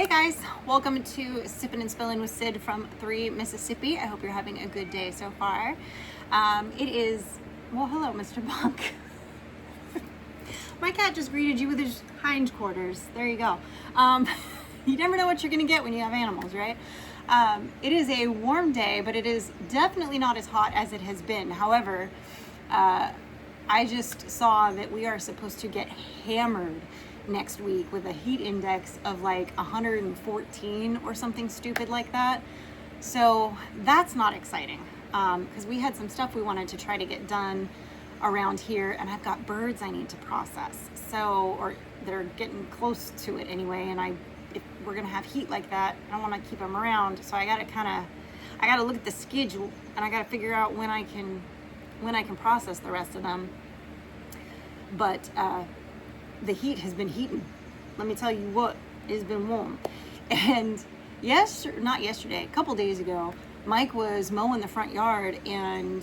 Hey guys, welcome to Sippin' and Spillin' with Sid from 3 Mississippi. I hope you're having a good day so far. Hello, Mr. Bunk. My cat just greeted you with his hindquarters. There you go. You never know what you're gonna get when you have animals, right? It is a warm day, but it is definitely not as hot as it has been. However, I just saw that we are supposed to get hammered next week with a heat index of like 114 or something stupid like that. So that's not exciting because we had some stuff we wanted to try to get done around here, and I've got birds I need to process. Or they're getting close to it anyway, and if we're gonna have heat like that, I want to keep them around. So I gotta look at the schedule, and I gotta figure out when I can process the rest of them. But the heat has been heating. Let me tell you what, it's been warm. And not yesterday, a couple days ago, Mike was mowing the front yard and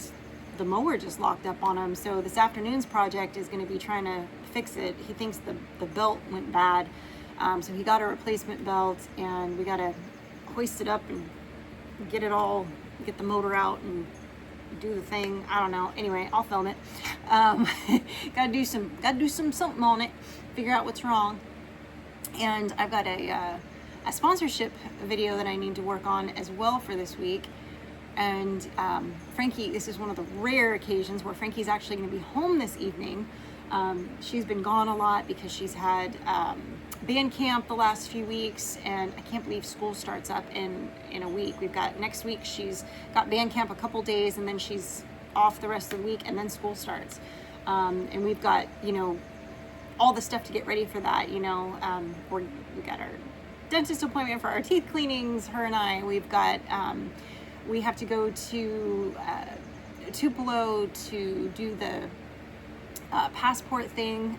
the mower just locked up on him. So this afternoon's project is going to be trying to fix it. He thinks the belt went bad. So he got a replacement belt, and we got to hoist it up and get the motor out and do the thing. I don't know. Anyway, I'll film it. Gotta do some something on it, figure out what's wrong. And I've got a sponsorship video that I need to work on as well for this week. And Frankie, this is one of the rare occasions where Frankie's actually going to be home this evening. She's been gone a lot because she's had band camp the last few weeks, and I can't believe school starts up in a week. We've got next week, she's got band camp a couple days, and then she's off the rest of the week, and then school starts. And we've got, all the stuff to get ready for that. We got our dentist appointment for our teeth cleanings, her and I. We've got, we have to go to Tupelo to do the passport thing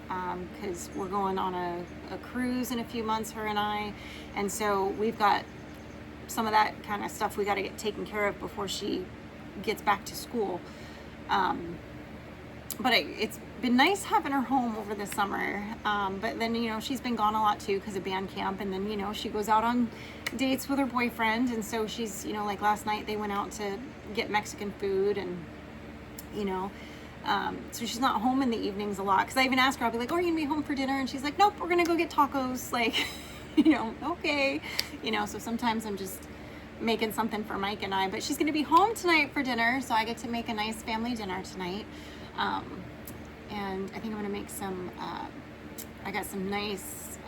because we're going on a cruise in a few months, her and I, and so we've got some of that kind of stuff we got to get taken care of before she gets back to school. But it's been nice having her home over the summer, but then she's been gone a lot too because of band camp, and then she goes out on dates with her boyfriend, and so she's like last night they went out to get Mexican food, and so she's not home in the evenings a lot, because I even asked her, I'll be like, oh, are you gonna be home for dinner? And she's like, nope, we're gonna go get tacos. Like, okay. So sometimes I'm just making something for Mike and I, but she's gonna be home tonight for dinner, so I get to make a nice family dinner tonight. And I think I'm gonna make some, I got some nice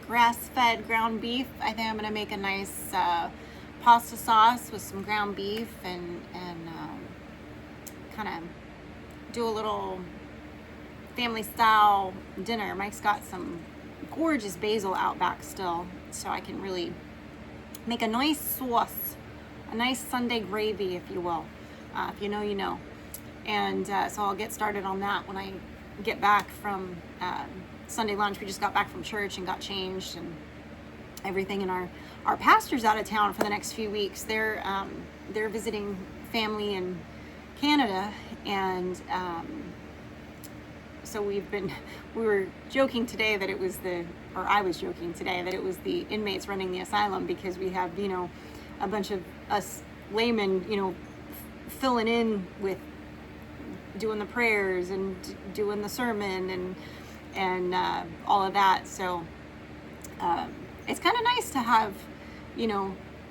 grass-fed ground beef. I think I'm gonna make a nice pasta sauce with some ground beef and kind of do a little family style dinner. Mike's got some gorgeous basil out back still, so I can really make a nice sauce, a nice Sunday gravy, if you will. If you know, you know. And so I'll get started on that when I get back from Sunday lunch. We just got back from church and got changed and everything, and our pastor's out of town for the next few weeks. They're visiting family in Canada, and so we were joking today that I was joking today that it was the inmates running the asylum, because we have a bunch of us laymen filling in with doing the prayers and doing the sermon and all of that. So it's kind of nice to have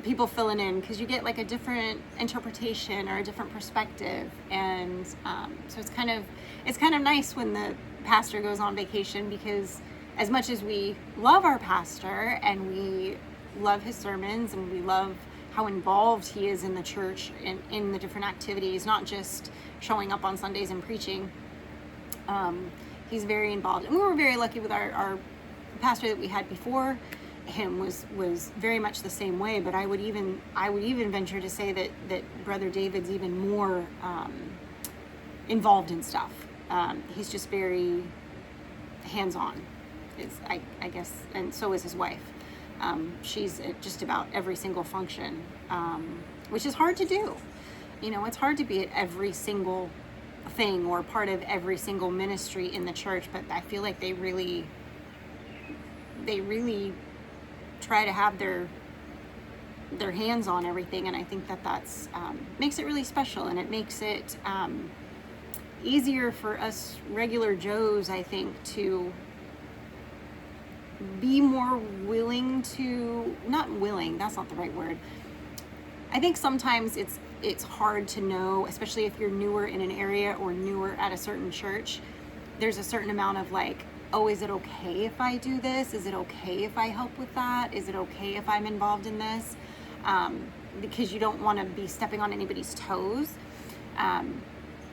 people filling in, because you get like a different interpretation or a different perspective, and so it's kind of nice when the pastor goes on vacation, because as much as we love our pastor and we love his sermons and we love how involved he is in the church and in the different activities, not just showing up on Sundays and preaching, he's very involved. And we were very lucky with our pastor that we had before him was very much the same way, but I would even venture to say that Brother David's even more involved in stuff. He's just very hands-on, I guess, and so is his wife. She's at just about every single function, which is hard to do. It's hard to be at every single thing or part of every single ministry in the church, but I feel like they really try to have their hands on everything, and I think that's makes it really special, and it makes it easier for us regular Joes, I think, to be more willing to, not willing, that's not the right word. I think sometimes it's hard to know, especially if you're newer in an area or newer at a certain church. There's a certain amount of like, oh, is it okay if I do this? Is it okay if I help with that? Is it okay if I'm involved in this? Because you don't want to be stepping on anybody's toes.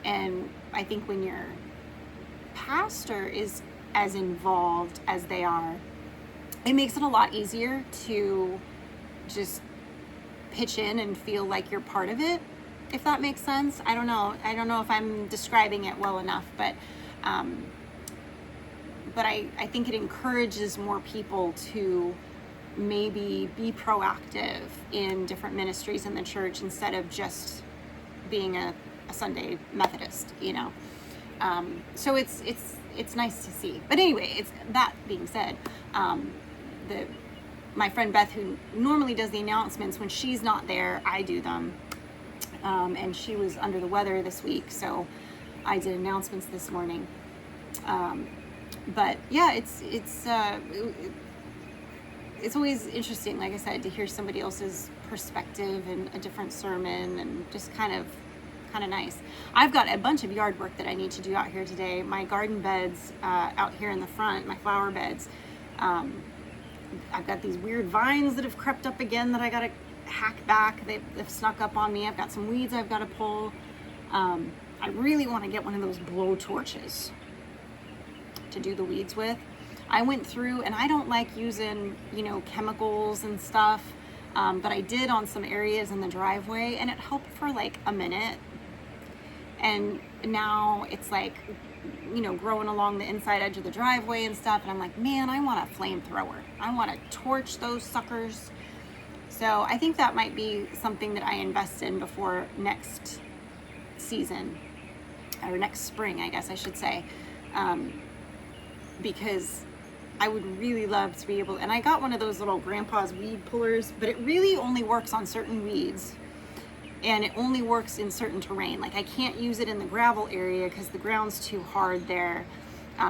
And I think when your pastor is as involved as they are, it makes it a lot easier to just pitch in and feel like you're part of it, if that makes sense. I don't know if I'm describing it well enough, but I think it encourages more people to maybe be proactive in different ministries in the church instead of just being a Sunday Methodist, you know. So it's nice to see. But anyway, it's that being said, my friend Beth, who normally does the announcements, when she's not there, I do them. And she was under the weather this week, so I did announcements this morning. But yeah, it's always interesting, like I said, to hear somebody else's perspective and a different sermon, and just kind of nice. I've got a bunch of yard work that I need to do out here today. My garden beds out here in the front, my flower beds, I've got these weird vines that have crept up again that I gotta hack back. They've snuck up on me. I've got some weeds I've got to pull. I really want to get one of those blow torches to do the weeds with. I went through, and I don't like using, chemicals and stuff, but I did on some areas in the driveway, and it helped for like a minute. And now it's like, growing along the inside edge of the driveway and stuff, and I'm like, man, I want a flamethrower. I want to torch those suckers. So I think that might be something that I invest in before next season, or next spring, I guess I should say, because I would really love to be able, and I got one of those little grandpa's weed pullers, but it really only works on certain weeds, and it only works in certain terrain. Like I can't use it in the gravel area because the ground's too hard there,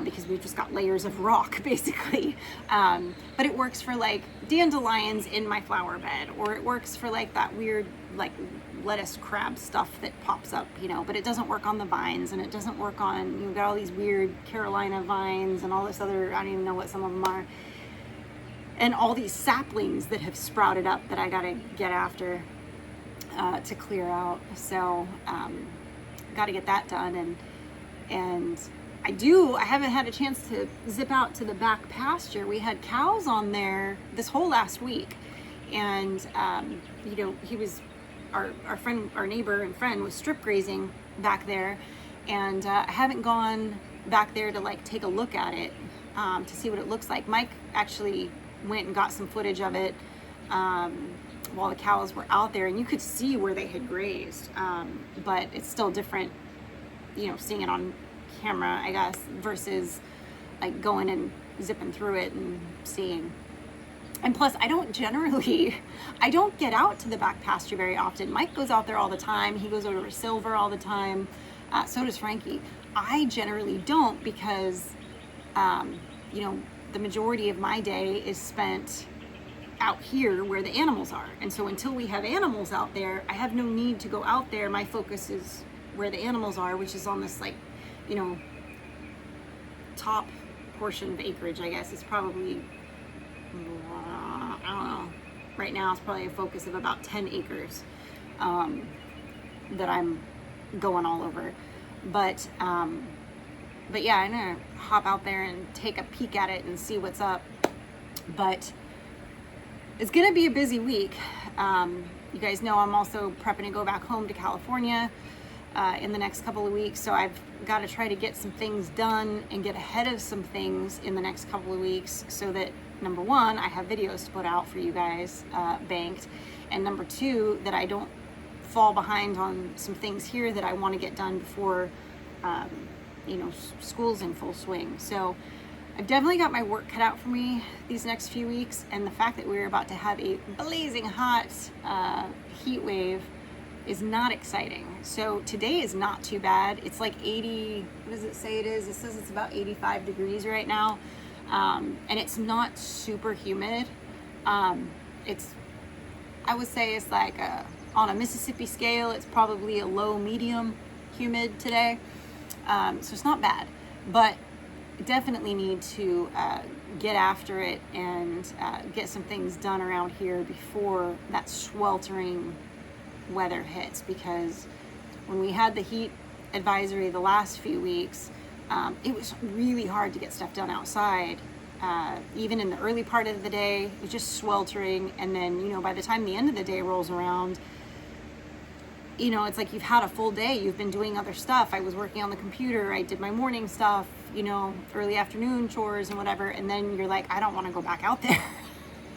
because we've just got layers of rock basically. But it works for like dandelions in my flower bed, or it works for like that weird like lettuce crab stuff that pops up, but it doesn't work on the vines, and it doesn't work on, you've got all these weird Carolina vines and all this other, I don't even know what some of them are, and all these saplings that have sprouted up that I gotta get after to clear out. So gotta get that done, and I haven't had a chance to zip out to the back pasture. We had cows on there this whole last week, and he was our friend, our neighbor and friend, was strip grazing back there, and I haven't gone back there to like take a look at it to see what it looks like. Mike actually went and got some footage of it while the cows were out there, and you could see where they had grazed, but it's still different, seeing it on camera, I guess, versus like going and zipping through it and seeing. And plus, I don't get out to the back pasture very often. Mike goes out there all the time. He goes over to Silver all the time. So does Frankie. I generally don't, because, the majority of my day is spent out here where the animals are. And so until we have animals out there, I have no need to go out there. My focus is where the animals are, which is on this like, top portion of acreage, I guess. It's probably, I don't know, right now it's probably a focus of about 10 acres that I'm going all over. But yeah, I'm gonna hop out there and take a peek at it and see what's up. But it's gonna be a busy week. You guys know I'm also prepping to go back home to California in the next couple of weeks, so I've got to try to get some things done and get ahead of some things in the next couple of weeks, so that number one, I have videos to put out for you guys banked, and number two, that I don't fall behind on some things here that I want to get done before school's in full swing. So I've definitely got my work cut out for me these next few weeks, and the fact that we're about to have a blazing hot heat wave is not exciting. So today is not too bad. It's like 80, what does it say it is? It says it's about 85 degrees right now, and it's not super humid. It's, I would say it's like on a Mississippi scale, it's probably a low medium humid today. So it's not bad, but definitely need to get after it and get some things done around here before that sweltering weather hits, because when we had the heat advisory the last few weeks, it was really hard to get stuff done outside. Even in the early part of the day, it was just sweltering, and then, you know, by the time the end of the day rolls around, you know, it's like you've had a full day, you've been doing other stuff. I was working on the computer, I did my morning stuff, you know, early afternoon chores and whatever, and then you're like, I don't want to go back out there.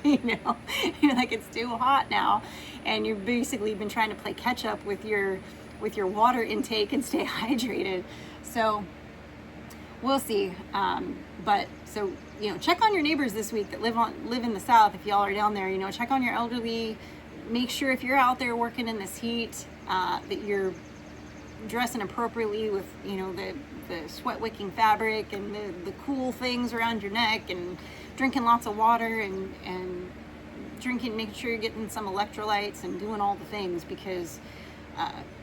You know, you're like, it's too hot now, and you've basically been trying to play catch up with your water intake and stay hydrated. So we'll see. But so, you know, check on your neighbors this week that live in the South. If y'all are down there, you know, check on your elderly. Make sure if you're out there working in this heat, that you're dressing appropriately with, you know, the sweat wicking fabric and the cool things around your neck, and drinking lots of water and drinking, making sure you're getting some electrolytes and doing all the things, because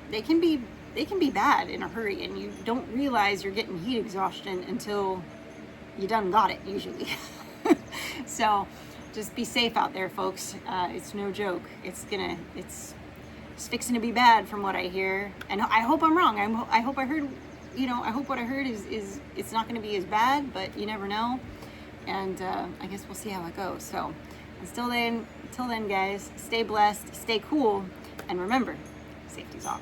they can be bad in a hurry, and you don't realize you're getting heat exhaustion until you done got it usually. So just be safe out there, folks. It's no joke. It's fixing to be bad from what I hear, and I hope I'm wrong. I hope I heard, you know, I hope what I heard is it's not going to be as bad, but you never know. And I guess we'll see how it goes. So until then, guys, stay blessed, stay cool, and remember, safety's off.